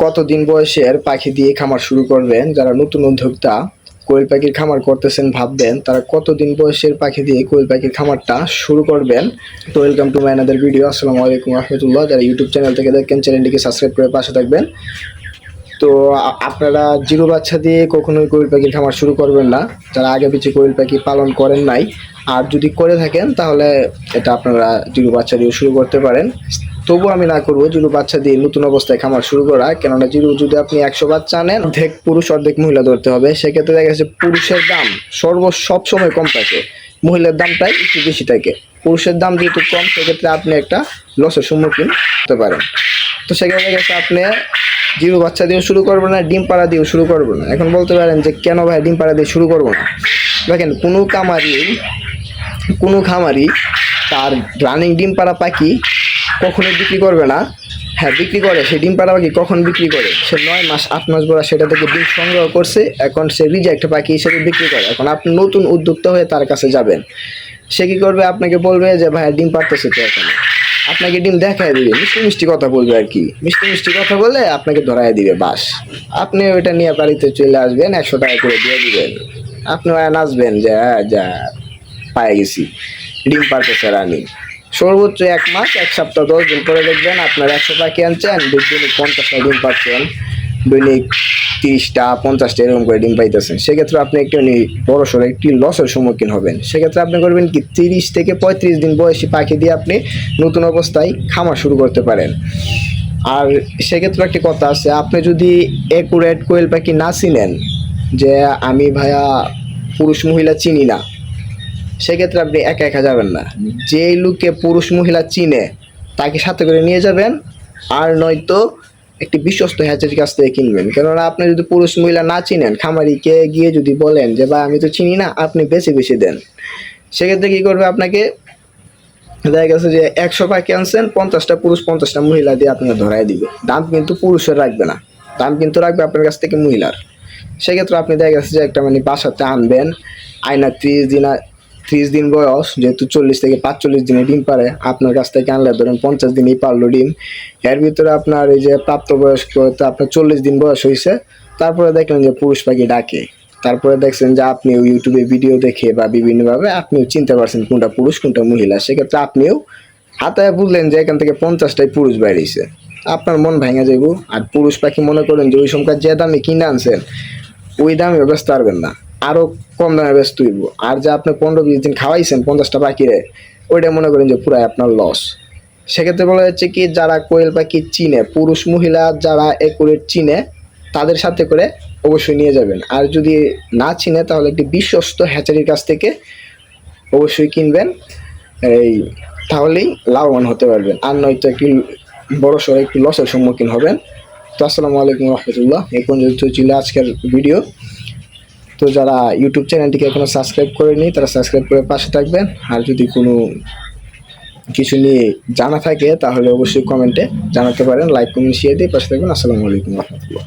কতদিন বয়সের পাখি দিয়ে খামার শুরু করবেন? যারা নতুন উদ্যোক্তা কোয়েল পাখির খামার করতেছেন ভাববেন তারা কতদিন বয়সের পাখি দিয়ে কোয়েল পাখির খামারটা শুরু করবেন। তো welcome to my another video. আসসালামু আলাইকুম রহমতুল্লাহ। যারা ইউটিউব চ্যানেল থেকে দেখেন চ্যানেলটিকে সাবস্ক্রাইব করে পাশে থাকবেন। তো আপনারা জিরো বাচ্চা দিয়ে কখনোই কোয়েল পাখির খামার শুরু করবেন না, যারা আগে পিছিয়ে কোয়েল পাখি পালন করেন নাই। আর যদি করে থাকেন তাহলে এটা আপনারা জিরো বাচ্চা দিয়ে শুরু করতে পারেন। তবু আমি না করবো জিরো বাচ্চা দিয়ে নতুন অবস্থায় খামার শুরু করা, কেননা জিরো যদি আপনি 100 বাচ্চা আনেন, অর্ধেক পুরুষ অর্ধেক মহিলা ধরতে হবে। সেক্ষেত্রে দেখা গেছে পুরুষের দাম সবসময় কম থাকে, মহিলার দামটাই একটু বেশি থাকে। পুরুষের দাম যেহেতু কম, সেক্ষেত্রে আপনি একটা লসের সম্মুখীন হতে পারেন। তো সেক্ষেত্রে গেছে আপনি জিরো বাচ্চা দিয়েও শুরু করবো না, ডিম পাড়া দিয়েও শুরু করবো না। এখন বলতে পারেন যে কেন ভাই ডিম পাড়া দিয়ে শুরু করবো না? দেখেন, কোনো খামারি তার রানিং ডিম পাড়া পাখি কখনোই বিক্রি করবে না। হ্যাঁ, বিক্রি করে, সে ডিম পাড়া পাখি কখন বিক্রি করে? সে 9 মাস 8 মাস বয়স সেটা থেকে ডিম সংগ্রহ করছে, এখন সে রিজেক্ট পাখি হিসেবে বিক্রি করে। এখন আপনি নতুন উদ্যোক্তা হয়ে তার কাছে যাবেন, সে কী করবে? আপনাকে বলবে যে ভাই ডিম পাড়তেছে তো, এখন আপনাকে ডিম দেখায় দিবে, মিষ্টি মিষ্টি কথা বলবে আর কি। মিষ্টি মিষ্টি কথা বলে আপনাকে ধরায় দিবে, বাস। আপনি ওইটা নিয়ে বাড়িতে চলে আসবেন, 100 টাকা করে দিয়ে দিবেন। আপনি নাচবেন যে হ্যাঁ যা পায়ে গেছি, ডিম পাড়তেছে রানি। সর্বোচ্চ 1 মাস 1 সপ্তাহ 10 দিন পরে দেখবেন আপনার 100 পাখি আনছেন, দৈনিক 50টা ডিম পাচ্ছেন, দৈনিক 30টা 50টা এরকম করে ডিম পাইতেছেন। সেক্ষেত্রে আপনি একটু বড় সড়ো একটি লসের সম্মুখীন হবেন। সেক্ষেত্রে আপনি করবেন কি, 30 থেকে 35 দিন বয়সী পাখি দিয়ে আপনি নতুন অবস্থায় খামার শুরু করতে পারেন। আর সেক্ষেত্রে একটি কথা আছে, আপনি যদি একুরেট কোয়েল পাখি না চিনেন, যে আমি ভাইয়া পুরুষ মহিলা চিনি না, সেক্ষেত্রে আপনি একা একা যাবেন না। যেই লোকে পুরুষ মহিলা চিনে তাকে সাথে করে নিয়ে যাবেন, আর নয়তো একটি বিশ্বস্ত হ্যাচারির কাছ থেকে কিনবেন। কেননা আপনি যদি পুরুষ মহিলা না চিনেন, খামারিকে গিয়ে যদি বলেন যে ভাই আমি তো চিনি না, আপনি বেশি দেন, সেক্ষেত্রে কী করবে? আপনাকে দেখা গেছে যে 100 পাখি আনছেন, 50টা পুরুষ 50টা মহিলা দিয়ে আপনাকে ধরাই দিবে। দাম কিন্তু পুরুষের রাখবে না, দাম কিন্তু রাখবে আপনার কাছ থেকে মহিলার। সেক্ষেত্রে আপনি দেখা গেছে যে একটা বাসাতে আনবেন, আয়না 30 দিন বয়স, যেহেতু 40 থেকে 45 দিনে ডিম পারে, আপনার কাছ থেকে আনলে ধরেন 50 দিনেই পারলো ডিম। এর ভিতরে আপনার এই যে প্রাপ্তবয়স্ক আপনার 40 দিন বয়স হয়েছে, তারপরে দেখলেন যে পুরুষ পাখি ডাকে, তারপরে দেখছেন যে আপনি ইউটিউবে ভিডিও দেখে বা বিভিন্নভাবে আপনিও চিনতে পারছেন কোনটা পুরুষ কোনটা মহিলা। সেক্ষেত্রে আপনিও হাতায় বুঝলেন যে এখান থেকে 50টাই পুরুষ বাইরেছে, আপনার মন ভেঙে যাইব। আর পুরুষ পাখি মনে করেন যে ওই সময় যে দামে কিনে আনছেন ওই দামে ব্যস্ত পারবেন না, আরো কম দামে ব্যস্ত হইব। আর যা আপনি 15-20 দিন খাওয়াইছেন 50টা পাখিরে, ওইটা মনে করেন যে পুরাই আপনার লস। সেক্ষেত্রে বলা যাচ্ছে কি, যারা কোয়েল পাখি চিনে, পুরুষ মহিলা যারা একুরেট চিনে, তাদের সাথে করে অবশ্যই নিয়ে যাবেন। আর যদি না চিনে, তাহলে একটি বিশ্বস্ত হ্যাচারির কাছ থেকে অবশ্যই কিনবেন, তাহলেই লাভবান হতে পারবেন। আর নয়তো একটি বড় সড়ো একটি লসের সম্মুখীন হবেন। তো আসসালামু আলাইকুম রহমতুল্লাহ। এই পর্যন্ত ছিল আজকের ভিডিও। তো যারা ইউটিউব চ্যানেলটিকে এখনো সাবস্ক্রাইব করেনি, তারা সাবস্ক্রাইব করে পাশে থাকবেন। আর যদি কোনো কিছু নিয়ে জানা থাকে তাহলে অবশ্যই কমেন্টে জানাতে পারেন, লাইক কমেন্ট শেয়ার দিয়ে পাশে থাকবেন। আসসালামু আলাইকুম রহমতুল্লাহ।